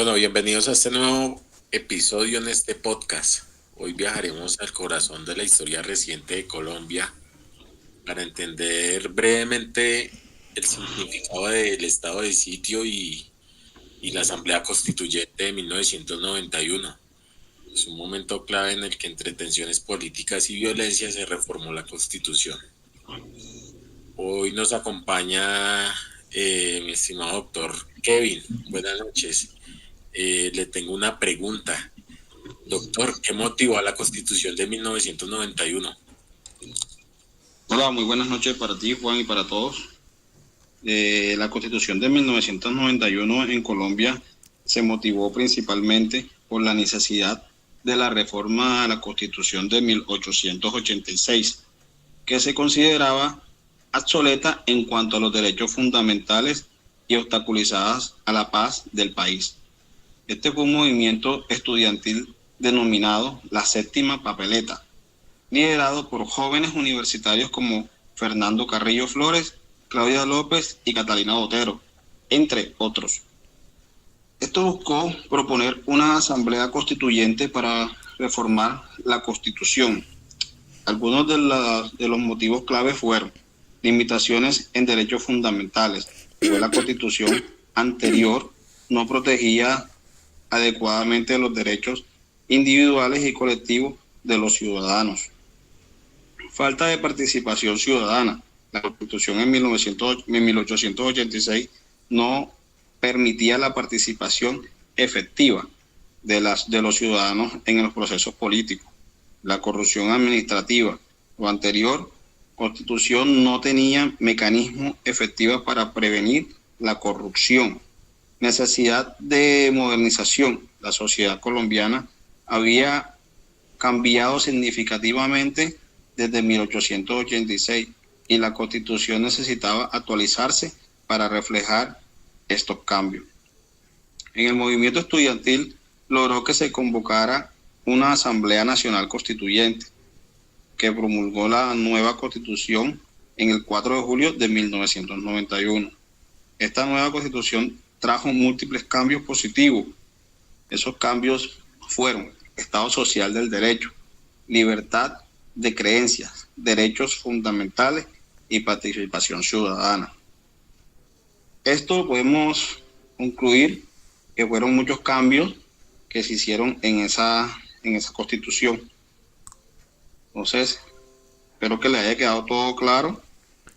Bueno, bienvenidos a este nuevo episodio en este podcast. Hoy viajaremos al corazón de la historia reciente de Colombia para entender brevemente el significado del estado de sitio y la Asamblea Constituyente de 1991. Es un momento clave en el que entre tensiones políticas y violencia se reformó la Constitución. Hoy nos acompaña mi estimado doctor Kevin. Buenas noches. Le tengo una pregunta. Doctor, ¿qué motivó a la Constitución de 1991? Hola, muy buenas noches para ti, Juan, y para todos. La Constitución de 1991 en Colombia se motivó principalmente por la necesidad de la reforma a la Constitución de 1886, que se consideraba obsoleta en cuanto a los derechos fundamentales y obstaculizadas a la paz del país. Este fue un movimiento estudiantil denominado la Séptima Papeleta, liderado por jóvenes universitarios como Fernando Carrillo Flores, Claudia López y Catalina Botero, entre otros. Esto buscó proponer una asamblea constituyente para reformar la Constitución. Algunos de los motivos clave fueron limitaciones en derechos fundamentales, pues la Constitución anterior no protegía adecuadamente los derechos individuales y colectivos de los ciudadanos. Falta de participación ciudadana. La Constitución en 1886 no permitía la participación efectiva de los ciudadanos en los procesos políticos. La corrupción administrativa. Lo anterior, Constitución no tenía mecanismos efectivos para prevenir la corrupción. Necesidad de modernización. La sociedad colombiana había cambiado significativamente desde 1886 y la Constitución necesitaba actualizarse para reflejar estos cambios. En el movimiento estudiantil logró que se convocara una Asamblea Nacional Constituyente que promulgó la nueva Constitución en el 4 de julio de 1991. Esta nueva Constitución trajo múltiples cambios positivos. Esos cambios fueron Estado social del derecho, libertad de creencias, derechos fundamentales y participación ciudadana. Esto podemos concluir que fueron muchos cambios que se hicieron en esa Constitución. Entonces, espero que le haya quedado todo claro.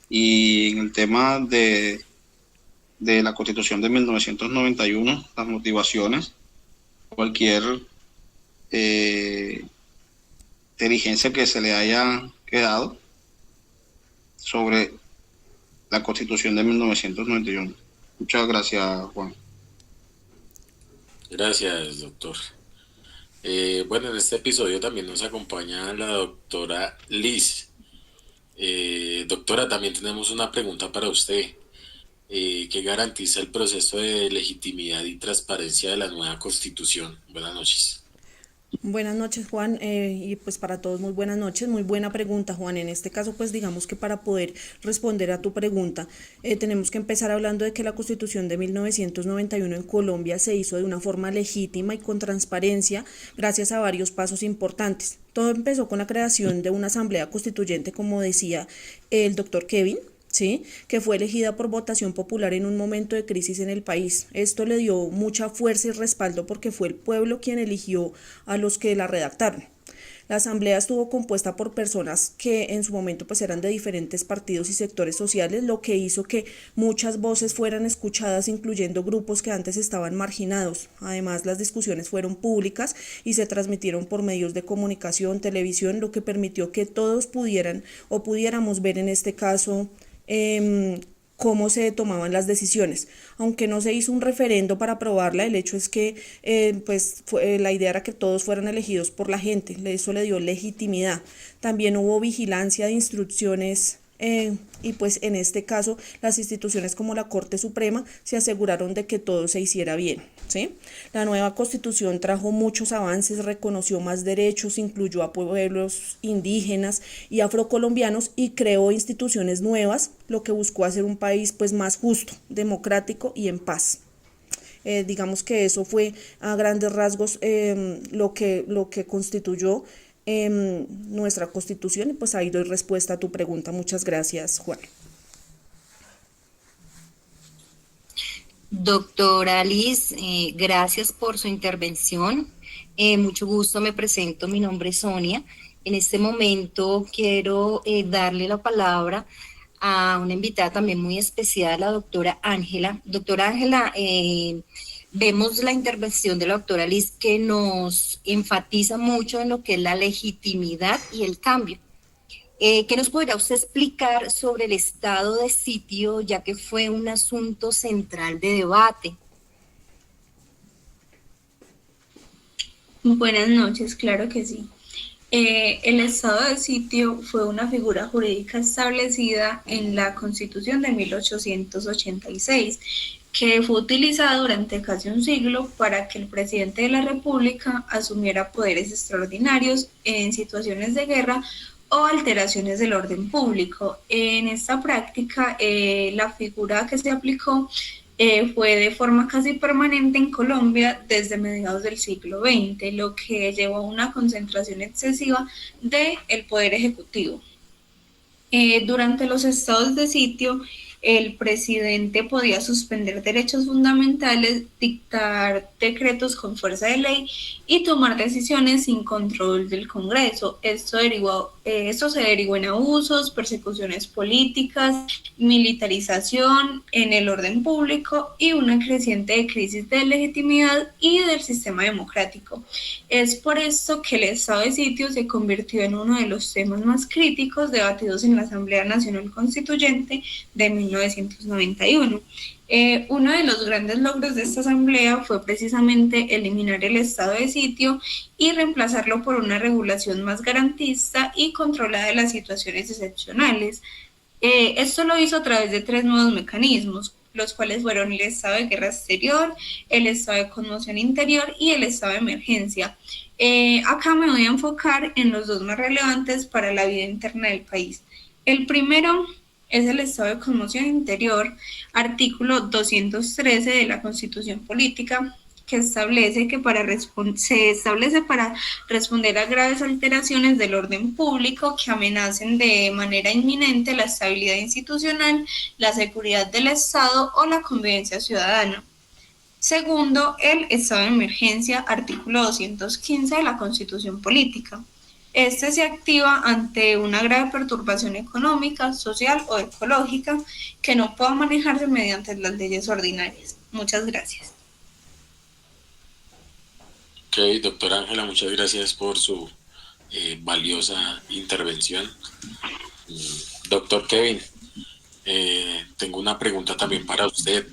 Y en el tema de la Constitución de 1991, las motivaciones, cualquier inteligencia que se le haya quedado sobre la Constitución de 1991. Muchas gracias, Juan. Gracias, doctor. Bueno, en este episodio también nos acompaña la doctora Liz. Doctora, también tenemos una pregunta para usted. ¿Qué garantiza el proceso de legitimidad y transparencia de la nueva Constitución? Buenas noches. Buenas noches, Juan, y pues para todos muy buenas noches, muy buena pregunta, Juan. En este caso, pues digamos que para poder responder a tu pregunta, tenemos que empezar hablando de que la Constitución de 1991 en Colombia se hizo de una forma legítima y con transparencia gracias a varios pasos importantes. Todo empezó con la creación de una asamblea constituyente, como decía el doctor Kevin, ¿sí?, que fue elegida por votación popular en un momento de crisis en el país. Esto le dio mucha fuerza y respaldo porque fue el pueblo quien eligió a los que la redactaron. La asamblea estuvo compuesta por personas que en su momento pues eran de diferentes partidos y sectores sociales, lo que hizo que muchas voces fueran escuchadas, incluyendo grupos que antes estaban marginados. Además, las discusiones fueron públicas y se transmitieron por medios de comunicación, televisión, lo que permitió que todos pudieran o pudiéramos ver en este caso cómo se tomaban las decisiones. Aunque no se hizo un referendo para aprobarla, el hecho es que la idea era que todos fueran elegidos por la gente, eso le dio legitimidad. También hubo vigilancia de instrucciones y pues en este caso las instituciones como la Corte Suprema se aseguraron de que todo se hiciera bien, ¿sí? La nueva Constitución trajo muchos avances, reconoció más derechos, incluyó a pueblos indígenas y afrocolombianos y creó instituciones nuevas, lo que buscó hacer un país pues más justo, democrático y en paz. Digamos que eso fue a grandes rasgos lo que constituyó nuestra Constitución, y pues ahí doy respuesta a tu pregunta. Muchas gracias, Juan. Doctora Liz, gracias por su intervención. Mucho gusto, me presento, mi nombre es Sonia. En este momento quiero darle la palabra a una invitada también muy especial, la doctora Ángela. Doctora Ángela, vemos la intervención de la doctora Liz que nos enfatiza mucho en lo que es la legitimidad y el cambio. ¿Qué nos podrá usted explicar sobre el estado de sitio, ya que fue un asunto central de debate? Buenas noches, claro que sí. El estado de sitio fue una figura jurídica establecida en la Constitución de 1886, que fue utilizada durante casi un siglo para que el presidente de la República asumiera poderes extraordinarios en situaciones de guerra o alteraciones del orden público. En esta práctica, la figura que se aplicó fue de forma casi permanente en Colombia desde mediados del siglo XX, lo que llevó a una concentración excesiva del poder ejecutivo. Durante los estados de sitio, el presidente podía suspender derechos fundamentales, dictar decretos con fuerza de ley y tomar decisiones sin control del Congreso. Esto se derivó en abusos, persecuciones políticas, militarización en el orden público y una creciente crisis de legitimidad y del sistema democrático. Es por esto que el estado de sitio se convirtió en uno de los temas más críticos debatidos en la Asamblea Nacional Constituyente de 1991. Uno de los grandes logros de esta asamblea fue precisamente eliminar el estado de sitio y reemplazarlo por una regulación más garantista y controlada de las situaciones excepcionales. Esto lo hizo a través de 3 nuevos mecanismos, los cuales fueron el estado de guerra exterior, el estado de conmoción interior y el estado de emergencia. Acá me voy a enfocar en los 2 más relevantes para la vida interna del país. El primero es el estado de conmoción interior, artículo 213 de la Constitución Política, que establece que se establece para responder a graves alteraciones del orden público que amenacen de manera inminente la estabilidad institucional, la seguridad del Estado o la convivencia ciudadana. Segundo, el estado de emergencia, artículo 215 de la Constitución Política. Este se activa ante una grave perturbación económica, social o ecológica que no pueda manejarse mediante las leyes ordinarias. Muchas gracias. Ok, doctora Ángela, muchas gracias por su valiosa intervención. Doctor Kevin, tengo una pregunta también para usted.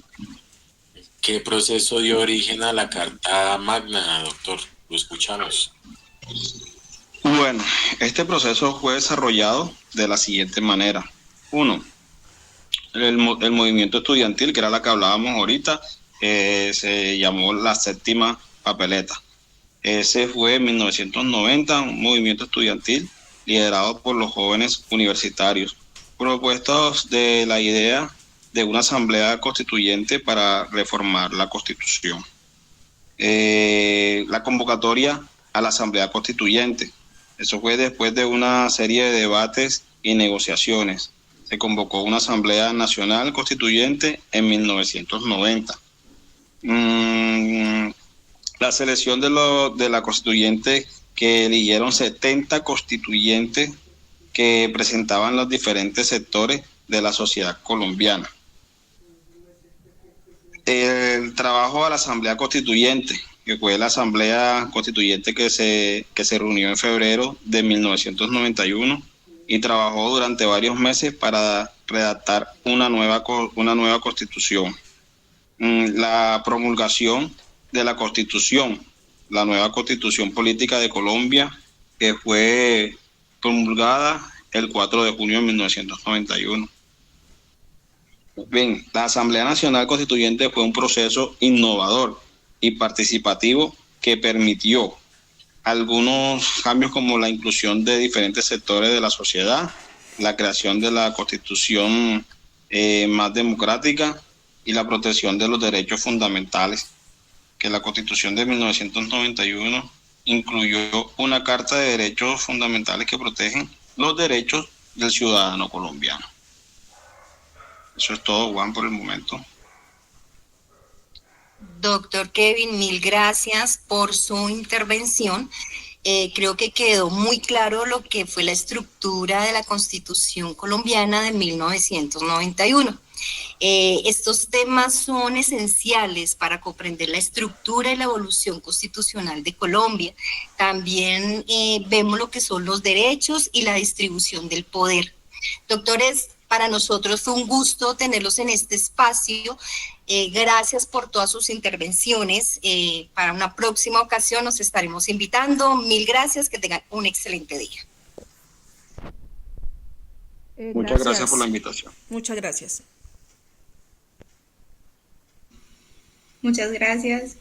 ¿Qué proceso dio origen a la Carta Magna, doctor? Lo escuchamos. Bueno, este proceso fue desarrollado de la siguiente manera. 1. El movimiento estudiantil, que era la que hablábamos ahorita, se llamó la séptima papeleta. Ese fue en 1990, un movimiento estudiantil liderado por los jóvenes universitarios, propuestos de la idea de una asamblea constituyente para reformar la Constitución. La convocatoria a la asamblea constituyente. Eso fue después de una serie de debates y negociaciones. Se convocó una Asamblea Nacional Constituyente en 1990. La selección de la constituyente, que eligieron 70 constituyentes que presentaban los diferentes sectores de la sociedad colombiana. El trabajo a la Asamblea Constituyente, que fue la Asamblea Constituyente que se reunió en febrero de 1991 y trabajó durante varios meses para redactar una nueva Constitución. La promulgación de la Constitución, la nueva Constitución Política de Colombia, que fue promulgada el 4 de junio de 1991. Bien, la Asamblea Nacional Constituyente fue un proceso innovador y participativo que permitió algunos cambios como la inclusión de diferentes sectores de la sociedad, la creación de la Constitución más democrática y la protección de los derechos fundamentales que la Constitución de 1991 incluyó una Carta de Derechos Fundamentales que protegen los derechos del ciudadano colombiano. Eso es todo, Juan, por el momento. Doctor Kevin, mil gracias por su intervención. Creo que quedó muy claro lo que fue la estructura de la Constitución colombiana de 1991. Estos temas son esenciales para comprender la estructura y la evolución constitucional de Colombia. También vemos lo que son los derechos y la distribución del poder. Doctores, para nosotros fue un gusto tenerlos en este espacio. Gracias por todas sus intervenciones. Para una próxima ocasión nos estaremos invitando. Mil gracias, que tengan un excelente día. Muchas gracias por la invitación. Muchas gracias. Muchas gracias.